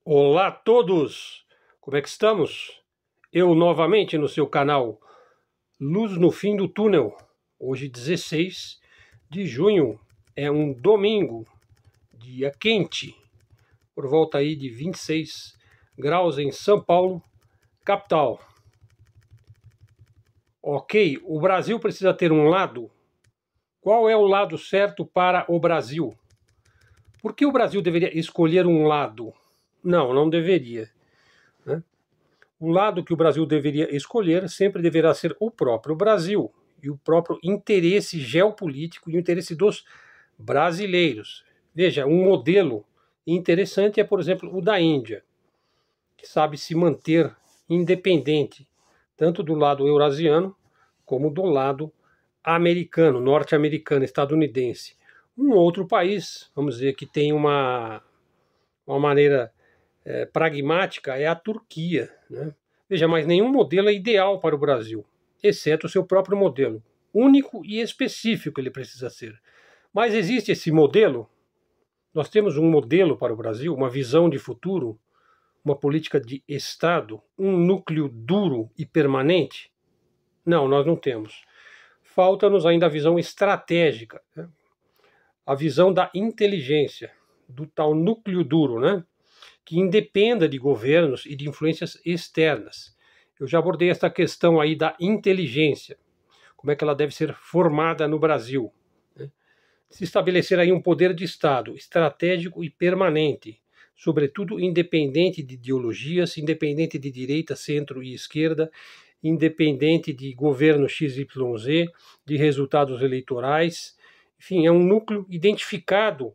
Olá a todos! Como é que estamos? Eu novamente no seu canal Luz no Fim do Túnel. Hoje 16 de junho, é um domingo, dia quente, por volta aí de 26 graus em São Paulo, capital. Ok, o Brasil precisa ter um lado. Qual é o lado certo para o Brasil? Por que o Brasil deveria escolher um lado? Não deveria, né? O lado que o Brasil deveria escolher sempre deverá ser o próprio Brasil e o próprio interesse geopolítico e o interesse dos brasileiros. Veja, um modelo interessante é, por exemplo, o da Índia, que sabe se manter independente, tanto do lado eurasiano como do lado americano, norte-americano, estadunidense. Um outro país, vamos dizer, que tem uma maneira pragmática é a Turquia, né? Veja, mas nenhum modelo é ideal para o Brasil, exceto o seu próprio modelo. Único e específico ele precisa ser. Mas existe esse modelo? Nós temos um modelo para o Brasil, uma visão de futuro, uma política de Estado, um núcleo duro e permanente? Não, nós não temos. Falta-nos ainda a visão estratégica, né? A visão da inteligência, do tal núcleo duro, né? Que independa de governos e de influências externas. Eu já abordei esta questão aí da inteligência, como é que ela deve ser formada no Brasil, né? Se estabelecer aí um poder de Estado estratégico e permanente, sobretudo independente de ideologias, independente de direita, centro e esquerda, independente de governo XYZ, de resultados eleitorais. Enfim, é um núcleo identificado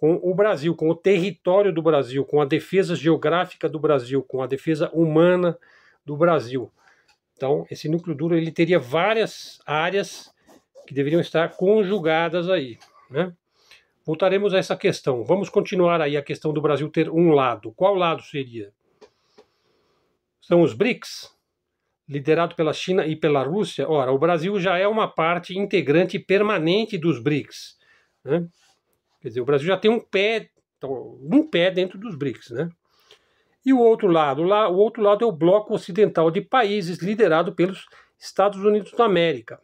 com o Brasil, com o território do Brasil, com a defesa geográfica do Brasil, com a defesa humana do Brasil. Então, esse núcleo duro ele teria várias áreas que deveriam estar conjugadas aí, né? Voltaremos a essa questão. Vamos continuar aí a questão do Brasil ter um lado. Qual lado seria? São os BRICS, liderado pela China e pela Rússia. Ora, o Brasil já é uma parte integrante permanente dos BRICS, né? Quer dizer, o Brasil já tem um pé dentro dos BRICS, né? E o outro lado é o bloco ocidental de países liderado pelos Estados Unidos da América.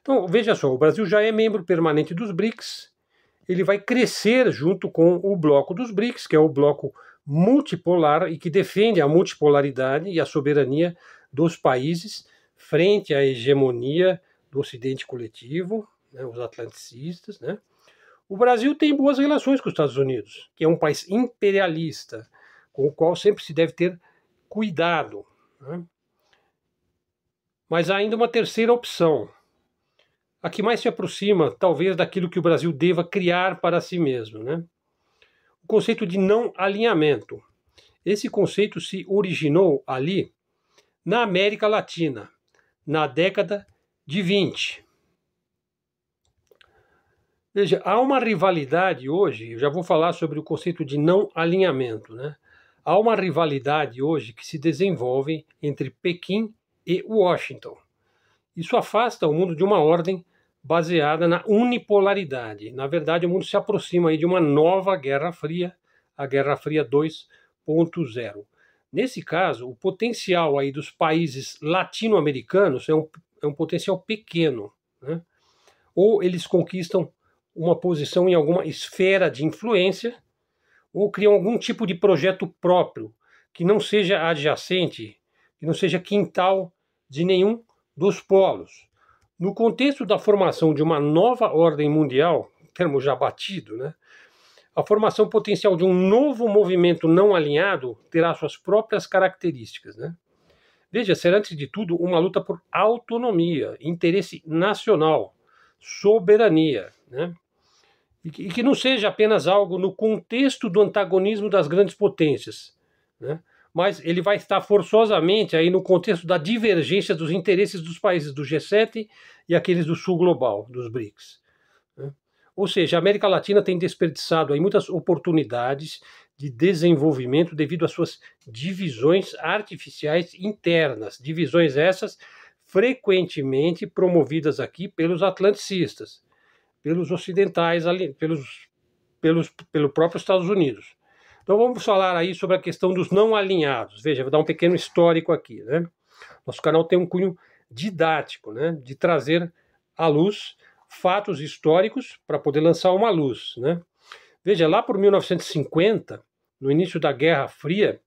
Então, veja só, o Brasil já é membro permanente dos BRICS, ele vai crescer junto com o bloco dos BRICS, que é o bloco multipolar e que defende a multipolaridade e a soberania dos países frente à hegemonia do Ocidente coletivo, né, os atlanticistas, né? O Brasil tem boas relações com os Estados Unidos, que é um país imperialista, com o qual sempre se deve ter cuidado, né? Mas há ainda uma terceira opção, a que mais se aproxima, talvez, daquilo que o Brasil deva criar para si mesmo, né? O conceito de não alinhamento. Esse conceito se originou ali, na América Latina, na década de 20. Veja, há uma rivalidade hoje, eu já vou falar sobre o conceito de não alinhamento, né? Há uma rivalidade hoje que se desenvolve entre Pequim e Washington. Isso afasta o mundo de uma ordem baseada na unipolaridade. Na verdade, o mundo se aproxima aí de uma nova Guerra Fria, a Guerra Fria 2.0. Nesse caso, o potencial aí dos países latino-americanos é um potencial pequeno, né? Ou eles conquistam uma posição em alguma esfera de influência, ou criam algum tipo de projeto próprio, que não seja adjacente, que não seja quintal de nenhum dos polos. No contexto da formação de uma nova ordem mundial, termo já batido, né? A formação potencial de um novo movimento não alinhado terá suas próprias características, né? Veja, será antes de tudo uma luta por autonomia, interesse nacional, soberania, né? E que não seja apenas algo no contexto do antagonismo das grandes potências, né? Mas ele vai estar forçosamente aí no contexto da divergência dos interesses dos países do G7 e aqueles do sul global, dos BRICS, né? Ou seja, a América Latina tem desperdiçado aí muitas oportunidades de desenvolvimento devido às suas divisões artificiais internas, divisões essas frequentemente promovidas aqui pelos atlanticistas, pelos ocidentais, pelo próprio Estados Unidos. Então vamos falar aí sobre a questão dos não alinhados. Veja, vou dar um pequeno histórico aqui, né? Nosso canal tem um cunho didático, né? De trazer à luz fatos históricos para poder lançar uma luz, né? Veja, lá por 1950, no início da Guerra Fria,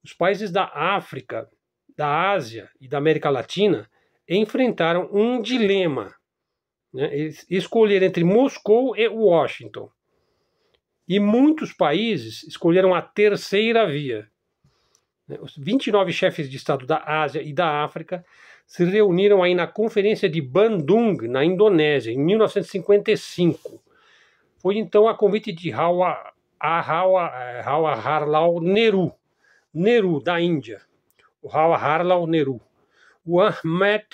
os países da África, da Ásia e da América Latina enfrentaram um dilema, né? Eles escolheram entre Moscou e Washington. E muitos países escolheram a terceira via. Os 29 chefes de Estado da Ásia e da África se reuniram aí na Conferência de Bandung, na Indonésia, em 1955. Foi então a convite de Jawaharlal Nehru, da Índia. O Jawaharlal Nehru. O Ahmed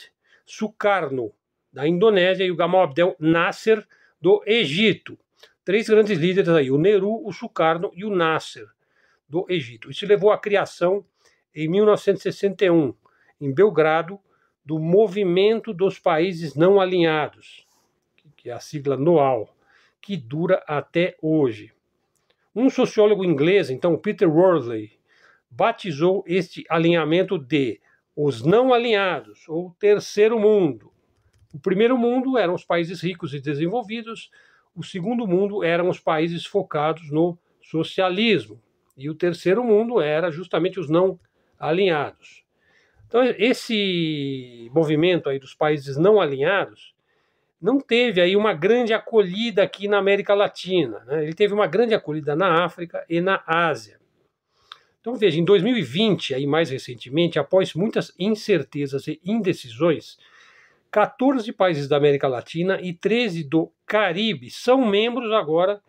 Sukarno, da Indonésia, e o Gamal Abdel Nasser, do Egito. 3 grandes líderes aí, o Nehru, o Sukarno e o Nasser, do Egito. Isso levou à criação, em 1961, em Belgrado, do Movimento dos Países Não Alinhados, que é a sigla NOAL, que dura até hoje. Um sociólogo inglês, então, Peter Worsley, batizou este alinhamento de os não alinhados, ou terceiro mundo. O primeiro mundo eram os países ricos e desenvolvidos, o segundo mundo eram os países focados no socialismo. E o terceiro mundo era justamente os não alinhados. Então, esse movimento aí dos países não alinhados não teve aí uma grande acolhida aqui na América Latina, né? Ele teve uma grande acolhida na África e na Ásia. Então, veja, em 2020, aí mais recentemente, após muitas incertezas e indecisões, 14 países da América Latina e 13 do Caribe são membros agora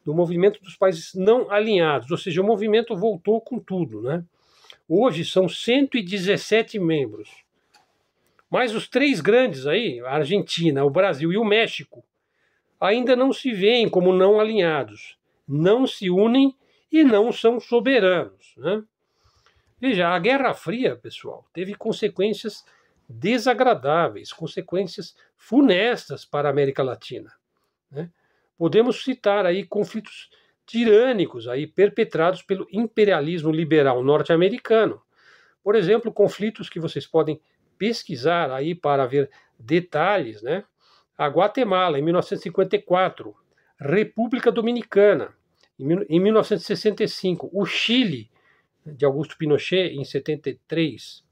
do movimento dos países não alinhados, ou seja, o movimento voltou com tudo, né? Hoje são 117 membros. Mas os 3 grandes aí, a Argentina, o Brasil e o México, ainda não se veem como não alinhados, não se unem e não são soberanos, né? Veja, a Guerra Fria, pessoal, teve consequências desagradáveis, consequências funestas para a América Latina, né? Podemos citar aí conflitos tirânicos aí perpetrados pelo imperialismo liberal norte-americano. Por exemplo, conflitos que vocês podem pesquisar aí para ver detalhes, né? A Guatemala, em 1954, República Dominicana, em 1965, o Chile, de Augusto Pinochet, em 73,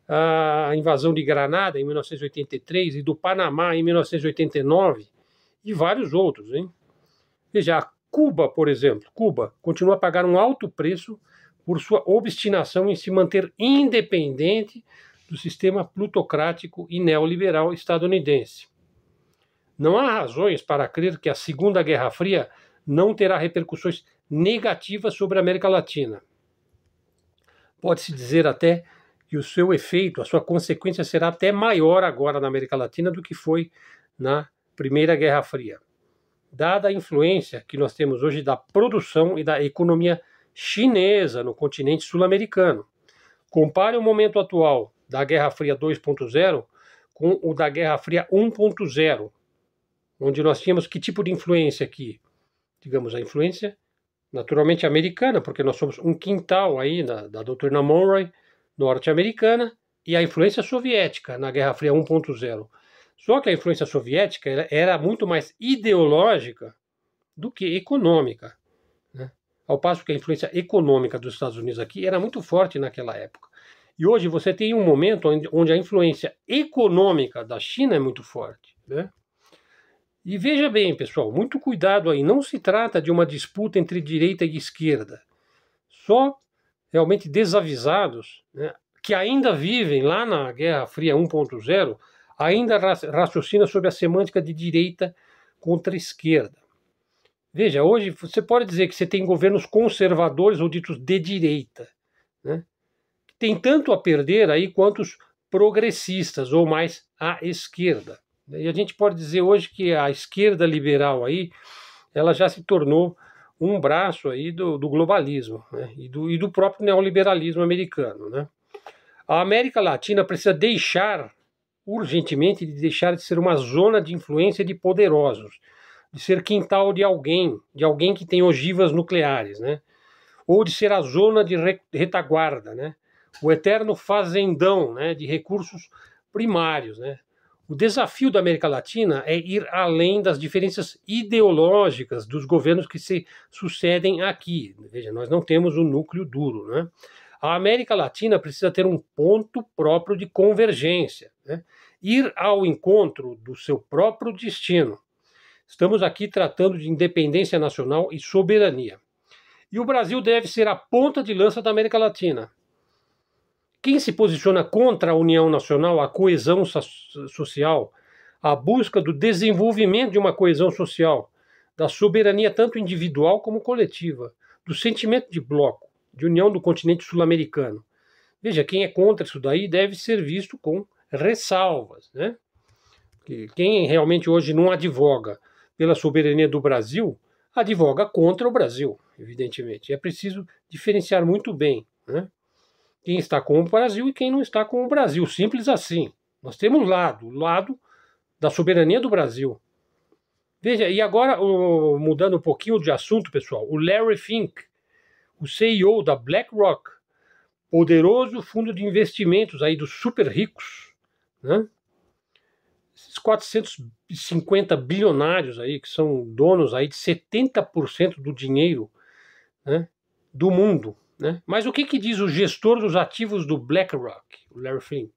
a invasão de Granada, em 1983, e do Panamá, em 1989, e vários outros, hein? Veja, a Cuba, por exemplo, Cuba continua a pagar um alto preço por sua obstinação em se manter independente do sistema plutocrático e neoliberal estadunidense. Não há razões para crer que a Segunda Guerra Fria não terá repercussões negativas sobre a América Latina. Pode-se dizer até que o seu efeito, a sua consequência será até maior agora na América Latina do que foi na Primeira Guerra Fria. Dada a influência que nós temos hoje da produção e da economia chinesa no continente sul-americano. Compare o momento atual da Guerra Fria 2.0 com o da Guerra Fria 1.0, onde nós tínhamos que tipo de influência aqui? Digamos, a influência naturalmente americana, porque nós somos um quintal aí da doutrina Monroe norte-americana, e a influência soviética na Guerra Fria 1.0. Só que a influência soviética era muito mais ideológica do que econômica, né? Ao passo que a influência econômica dos Estados Unidos aqui era muito forte naquela época. E hoje você tem um momento onde a influência econômica da China é muito forte, né? E veja bem, pessoal, muito cuidado aí, não se trata de uma disputa entre direita e esquerda. Só realmente desavisados, né, que ainda vivem lá na Guerra Fria 1.0, ainda raciocina sobre a semântica de direita contra esquerda. Veja, hoje você pode dizer que você tem governos conservadores ou ditos de direita, né? Tem tanto a perder aí quanto os progressistas ou mais à esquerda. E a gente pode dizer hoje que a esquerda liberal aí, ela já se tornou um braço aí do globalismo, né? e do próprio neoliberalismo americano, né? A América Latina precisa urgentemente deixar de ser uma zona de influência de poderosos, de ser quintal de alguém que tem ogivas nucleares, né? ou de ser a zona de retaguarda, né? O eterno fazendão, né, de recursos primários, né? O desafio da América Latina é ir além das diferenças ideológicas dos governos que se sucedem aqui. Veja, nós não temos um núcleo duro, né? A América Latina precisa ter um ponto próprio de convergência, né? Ir ao encontro do seu próprio destino. Estamos aqui tratando de independência nacional e soberania. E o Brasil deve ser a ponta de lança da América Latina. Quem se posiciona contra a união nacional, a coesão social, a busca do desenvolvimento de uma coesão social, da soberania tanto individual como coletiva, do sentimento de bloco, de união do continente sul-americano. Veja, quem é contra isso daí deve ser visto com ressalvas, né? Quem realmente hoje não advoga pela soberania do Brasil, advoga contra o Brasil, evidentemente. É preciso diferenciar muito bem, né? Quem está com o Brasil e quem não está com o Brasil. Simples assim. Nós temos o lado da soberania do Brasil. Veja, e agora, mudando um pouquinho de assunto, pessoal, o Larry Fink, o CEO da BlackRock, poderoso fundo de investimentos aí dos super ricos, né? Esses 450 bilionários aí, que são donos aí de 70% do dinheiro, né, do mundo. Né? Mas o que diz o gestor dos ativos do BlackRock, o Larry Fink?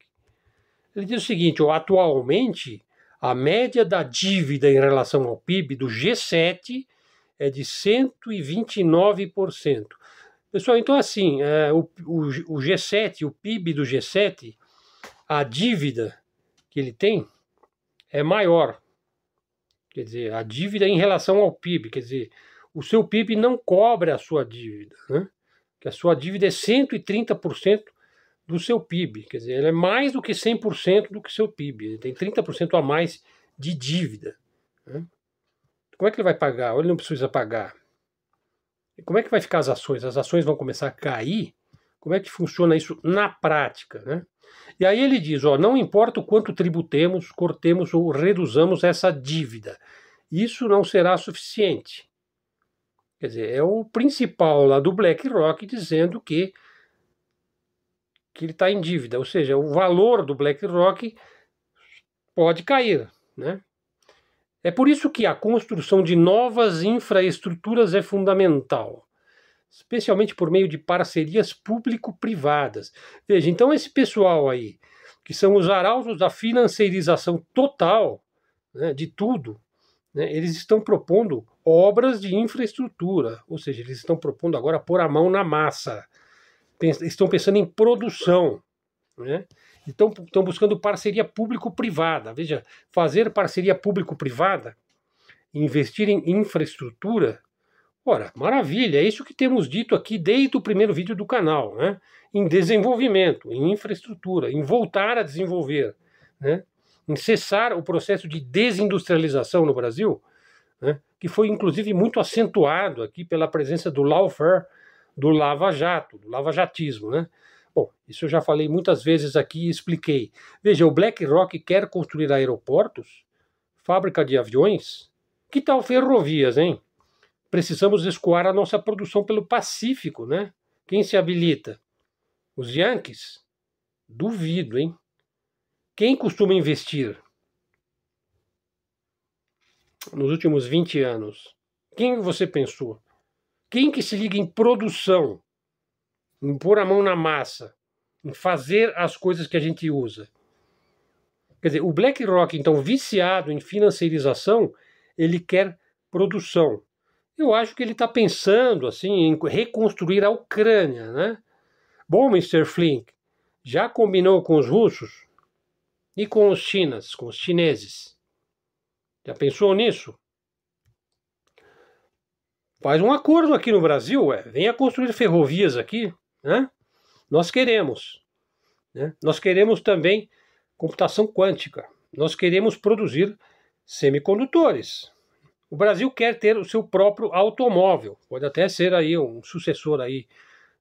Ele diz o seguinte: atualmente a média da dívida em relação ao PIB do G7 é de 129%. Pessoal, então assim, o G7, o PIB do G7, a dívida que ele tem é maior. Quer dizer, a dívida em relação ao PIB, quer dizer, o seu PIB não cobre a sua dívida, né? Que a sua dívida é 130% do seu PIB, quer dizer, ela é mais do que 100% do que seu PIB, ele tem 30% a mais de dívida. Né? Como é que ele vai pagar? Ou ele não precisa pagar? E como é que vai ficar as ações? As ações vão começar a cair? Como é que funciona isso na prática? Né? E aí ele diz, não importa o quanto tributemos, cortemos ou reduzamos essa dívida, isso não será suficiente. Quer dizer, é o principal lá do BlackRock dizendo que ele está em dívida, ou seja, o valor do BlackRock pode cair, né? É por isso que a construção de novas infraestruturas é fundamental, especialmente por meio de parcerias público-privadas. Veja, então esse pessoal aí, que são os arautos da financiarização total, né, de tudo, né, eles estão propondo obras de infraestrutura, ou seja, eles estão propondo agora pôr a mão na massa, estão pensando em produção, né? Estão buscando parceria público-privada. Veja, fazer parceria público-privada, investir em infraestrutura, ora, maravilha, é isso que temos dito aqui desde o primeiro vídeo do canal, né? Em desenvolvimento, em infraestrutura, em voltar a desenvolver, né? Em cessar o processo de desindustrialização no Brasil, né? Que foi inclusive muito acentuado aqui pela presença do lawfare, do lava-jato, do lava-jatismo, né? Bom, isso eu já falei muitas vezes aqui e expliquei. Veja, o BlackRock quer construir aeroportos, fábrica de aviões, que tal ferrovias, hein? Precisamos escoar a nossa produção pelo Pacífico, né? Quem se habilita? Os Yankees? Duvido, hein? Quem costuma investir nos últimos 20 anos? Quem você pensou? Quem que se liga em produção, em pôr a mão na massa, em fazer as coisas que a gente usa? Quer dizer, o BlackRock, então, viciado em financiarização, ele quer produção. Eu acho que ele está pensando assim em reconstruir a Ucrânia, né? Bom, Mr. Flink, já combinou com os russos e com os chineses? Já pensou nisso? Faz um acordo aqui no Brasil, venha construir ferrovias aqui, né? Nós queremos, né? Nós queremos também computação quântica. Nós queremos produzir semicondutores. O Brasil quer ter o seu próprio automóvel, pode até ser aí um sucessor aí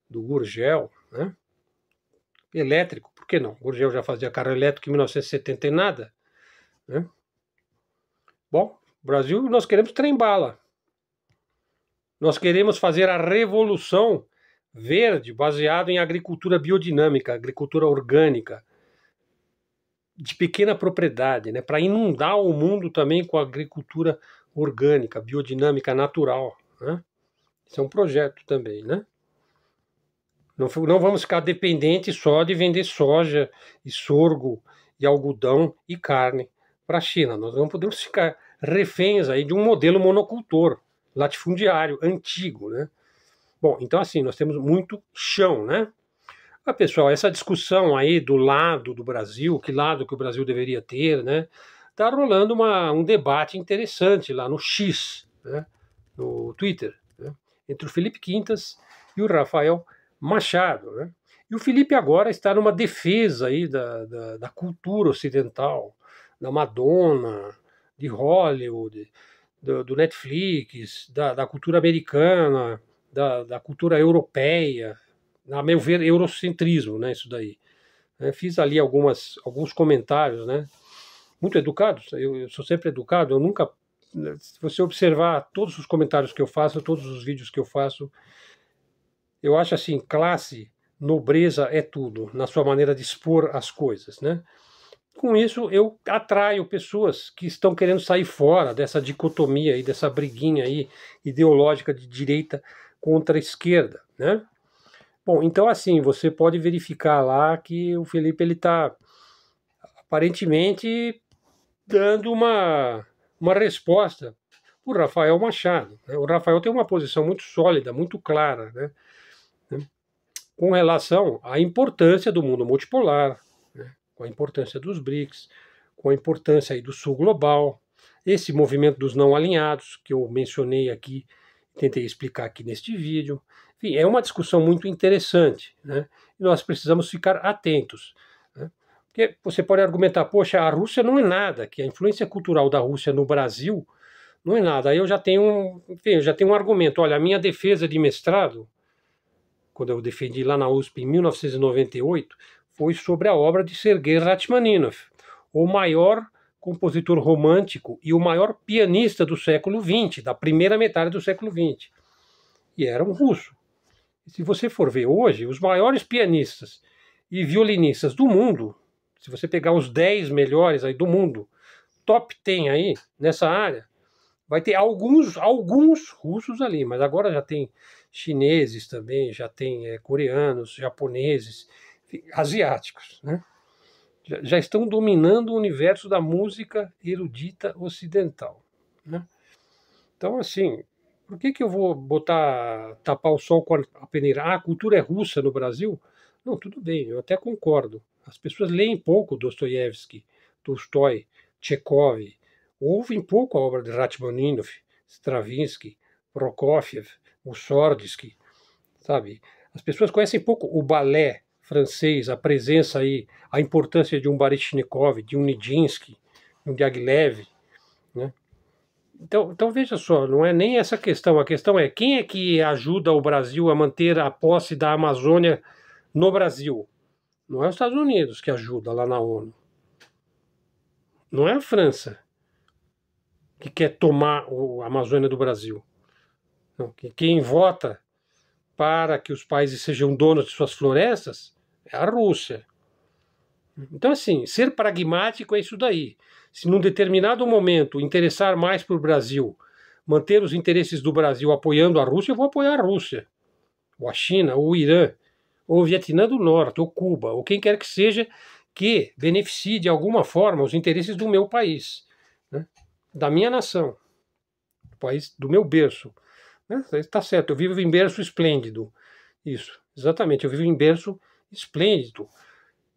do Gurgel, né? Elétrico, por que não? O Gurgel já fazia carro elétrico em 1970 e nada, né? Bom, Brasil, nós queremos trem-bala. Nós queremos fazer a revolução verde baseado em agricultura biodinâmica, agricultura orgânica, de pequena propriedade, né, para inundar o mundo também com agricultura orgânica, biodinâmica, natural, né? Isso é um projeto também, né? Não vamos ficar dependentes só de vender soja e sorgo e algodão e carne para a China. Nós não podemos ficar reféns aí de um modelo monocultor, latifundiário, antigo, né? Bom, então assim, nós temos muito chão, né? Ah, pessoal, essa discussão aí do lado do Brasil, que lado que o Brasil deveria ter, né? Tá rolando um debate interessante lá no X, né? No Twitter, né? Entre o Felipe Quintas e o Rafael Machado, né? E o Felipe agora está numa defesa aí da cultura ocidental, da Madonna, de Hollywood, do Netflix, da cultura americana, da cultura europeia, a meu ver, eurocentrismo, né, isso daí. Fiz ali alguns comentários, né, muito educados, eu sou sempre educado, eu nunca, se você observar todos os comentários que eu faço, todos os vídeos que eu faço, eu acho assim, classe, nobreza é tudo, na sua maneira de expor as coisas, né. Com isso, eu atraio pessoas que estão querendo sair fora dessa dicotomia e dessa briguinha aí ideológica de direita contra a esquerda, né. Bom, então assim, você pode verificar lá que o Felipe ele está aparentemente dando uma resposta para o Rafael Machado, né? O Rafael tem uma posição muito sólida, muito clara, né? Com relação à importância do mundo multipolar, né? Com a importância dos BRICS, com a importância aí do Sul Global, esse movimento dos não alinhados, que eu mencionei aqui, tentei explicar aqui neste vídeo. Enfim, é uma discussão muito interessante, né? E nós precisamos ficar atentos, né? Porque você pode argumentar, poxa, a Rússia não é nada, que a influência cultural da Rússia no Brasil não é nada. Aí eu já tenho, enfim, eu já tenho um argumento. Olha, a minha defesa de mestrado, quando eu defendi lá na USP em 1998, foi sobre a obra de Sergei Rachmaninoff, o maior compositor romântico e o maior pianista do século XX, da primeira metade do século XX. E era um russo. E se você for ver hoje, os maiores pianistas e violinistas do mundo, se você pegar os 10 melhores aí do mundo, top 10 aí nessa área, vai ter alguns russos ali, mas agora já tem chineses também, já tem coreanos, japoneses, asiáticos, né? Já estão dominando o universo da música erudita ocidental, né? Então, assim, por que eu vou tapar o sol com a peneira? Ah, a cultura é russa no Brasil? Não, tudo bem, eu até concordo. As pessoas leem pouco Dostoiévski, Tolstói, Tchekov, ouvem pouco a obra de Rachmaninoff, Stravinsky, Prokofiev, Mussorgsky, sabe? As pessoas conhecem pouco o balé francês, a presença aí, a importância de um Baryshnikov, de um Nijinsky, de um Diaghilev, né? Então veja só, não é nem essa questão, a questão é quem é que ajuda o Brasil a manter a posse da Amazônia no Brasil? Não é os Estados Unidos que ajuda lá na ONU. Não é a França que quer tomar a Amazônia do Brasil. Não, quem vota para que os países sejam donos de suas florestas é a Rússia. Então, assim, ser pragmático é isso daí. Se num determinado momento interessar mais para o Brasil, manter os interesses do Brasil apoiando a Rússia, eu vou apoiar a Rússia, ou a China, ou o Irã, ou o Vietnã do Norte, ou Cuba, ou quem quer que seja que beneficie de alguma forma os interesses do meu país, né? Da minha nação, do país, do meu berço. Está certo, eu vivo em berço esplêndido. Isso, exatamente, eu vivo em berço esplêndido.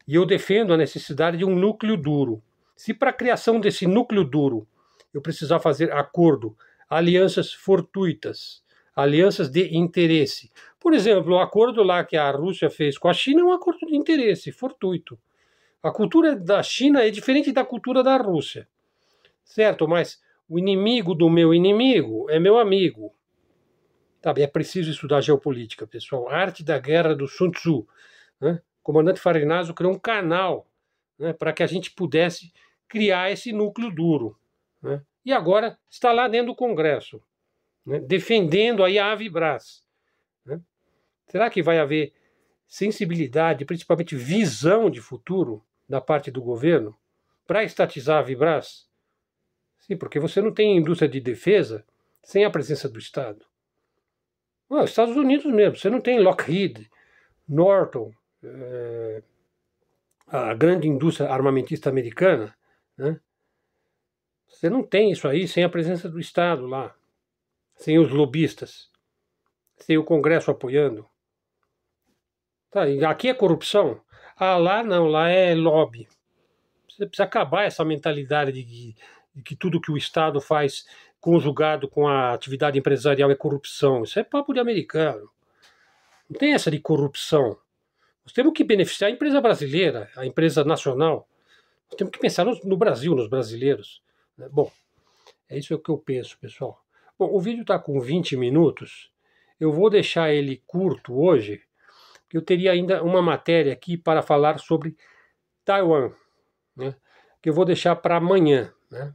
E eu defendo a necessidade de um núcleo duro. Se para a criação desse núcleo duro eu precisar fazer acordo, alianças fortuitas, alianças de interesse. Por exemplo, o acordo lá que a Rússia fez com a China é um acordo de interesse, fortuito. A cultura da China é diferente da cultura da Rússia. Certo, mas o inimigo do meu inimigo é meu amigo. Sabe, é preciso estudar geopolítica, pessoal. A arte da guerra do Sun Tzu, né? O comandante Farinazo criou um canal, né, para que a gente pudesse criar esse núcleo duro, né? E agora está lá dentro do Congresso, né, defendendo aí a Avibraz, né? Será que vai haver sensibilidade, principalmente visão de futuro da parte do governo para estatizar a Vibraz? Sim, porque você não tem indústria de defesa sem a presença do Estado. Os Estados Unidos mesmo, você não tem Lockheed, Norton, a grande indústria armamentista americana, né? Você não tem isso aí sem a presença do Estado lá, sem os lobistas, sem o Congresso apoiando. Tá, e aqui é corrupção? Ah, lá não, lá é lobby. Você precisa acabar essa mentalidade de que tudo que o Estado faz conjugado com a atividade empresarial é corrupção. Isso é papo de americano. Não tem essa de corrupção. Nós temos que beneficiar a empresa brasileira, a empresa nacional. Nós temos que pensar no Brasil, nos brasileiros. Bom, é isso que eu penso, pessoal. Bom, o vídeo está com 20 minutos. Eu vou deixar ele curto hoje, porque eu teria ainda uma matéria aqui para falar sobre Taiwan, né, que eu vou deixar para amanhã, né?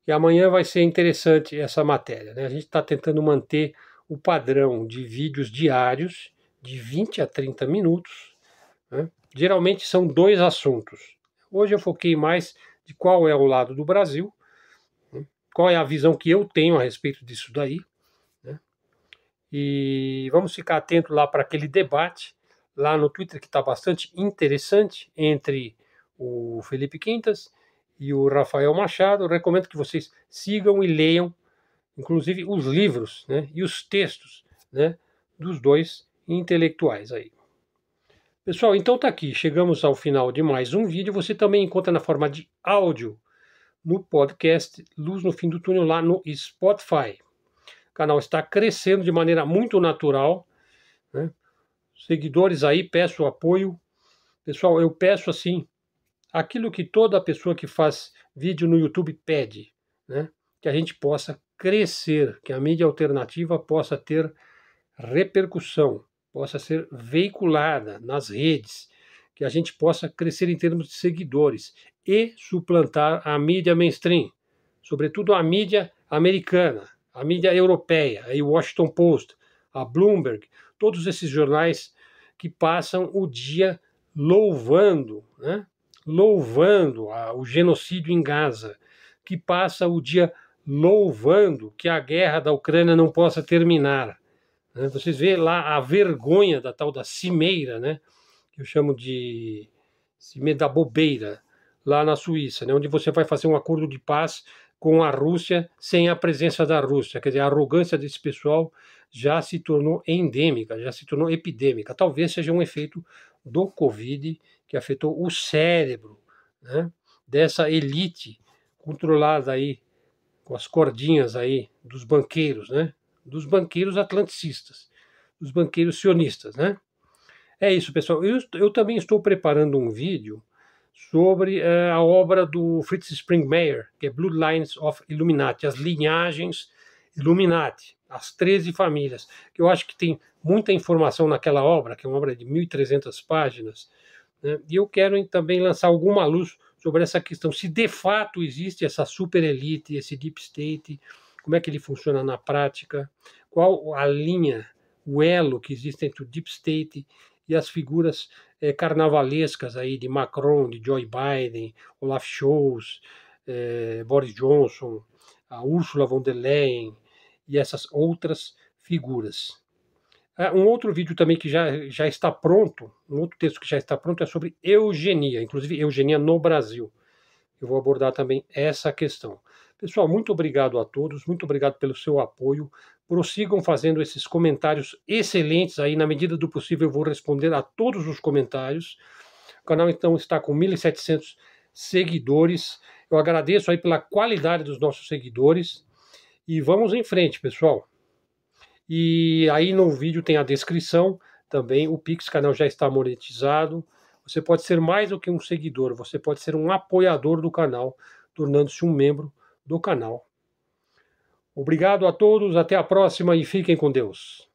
E amanhã vai ser interessante essa matéria, né? A gente está tentando manter o padrão de vídeos diários de 20 a 30 minutos, né? Geralmente são 2 assuntos. Hoje eu foquei mais de qual é o lado do Brasil, né? Qual é a visão que eu tenho a respeito disso daí, né? E vamos ficar atento lá para aquele debate lá no Twitter que está bastante interessante entre o Felipe Quintas e o Rafael Machado. Eu recomendo que vocês sigam e leiam, inclusive os livros, né, e os textos, né, dos dois intelectuais aí. Pessoal, então tá aqui, chegamos ao final de mais um vídeo. Você também encontra na forma de áudio no podcast Luz no Fim do Túnel lá no Spotify. O canal está crescendo de maneira muito natural, né? Seguidores aí, peço apoio. Pessoal, eu peço assim, aquilo que toda pessoa que faz vídeo no YouTube pede, né? Que a gente possa crescer, que a mídia alternativa possa ter repercussão, possa ser veiculada nas redes, que a gente possa crescer em termos de seguidores e suplantar a mídia mainstream, sobretudo a mídia americana, a mídia europeia, a Washington Post, a Bloomberg, todos esses jornais que passam o dia louvando, né? Louvando o genocídio em Gaza, que passa o dia louvando que a guerra da Ucrânia não possa terminar. Né? Vocês veem lá a vergonha da tal da cimeira, né? Que eu chamo de cimeira da bobeira, lá na Suíça, né? Onde você vai fazer um acordo de paz com a Rússia sem a presença da Rússia. Quer dizer, a arrogância desse pessoal já se tornou endêmica, já se tornou epidêmica. Talvez seja um efeito do Covid que afetou o cérebro, né, dessa elite controlada aí com as cordinhas aí dos banqueiros, né, dos banqueiros atlanticistas, dos banqueiros sionistas, né. É isso, pessoal. Eu também estou preparando um vídeo sobre a obra do Fritz Springmeier, que é Bloodlines of Illuminati, as linhagens Illuminati, as 13 famílias, que eu acho que tem muita informação naquela obra, que é uma obra de 1.300 páginas, né? E eu quero também lançar alguma luz sobre essa questão, se de fato existe essa super elite, esse deep state, como é que ele funciona na prática, qual a linha, o elo que existe entre o deep state e as figuras carnavalescas aí de Macron, de Joe Biden, Olaf Scholz, Boris Johnson, a Ursula von der Leyen e essas outras figuras. Um outro vídeo também que já está pronto, um outro texto que já está pronto é sobre eugenia, inclusive eugenia no Brasil. Eu vou abordar também essa questão. Pessoal, muito obrigado a todos, muito obrigado pelo seu apoio. Prossigam fazendo esses comentários excelentes aí, na medida do possível eu vou responder a todos os comentários. O canal então está com 1.700 seguidores. Eu agradeço aí pela qualidade dos nossos seguidores e vamos em frente, pessoal. E aí no vídeo tem a descrição também, o Pix, canal já está monetizado. Você pode ser mais do que um seguidor, você pode ser um apoiador do canal, tornando-se um membro do canal. Obrigado a todos, até a próxima e fiquem com Deus.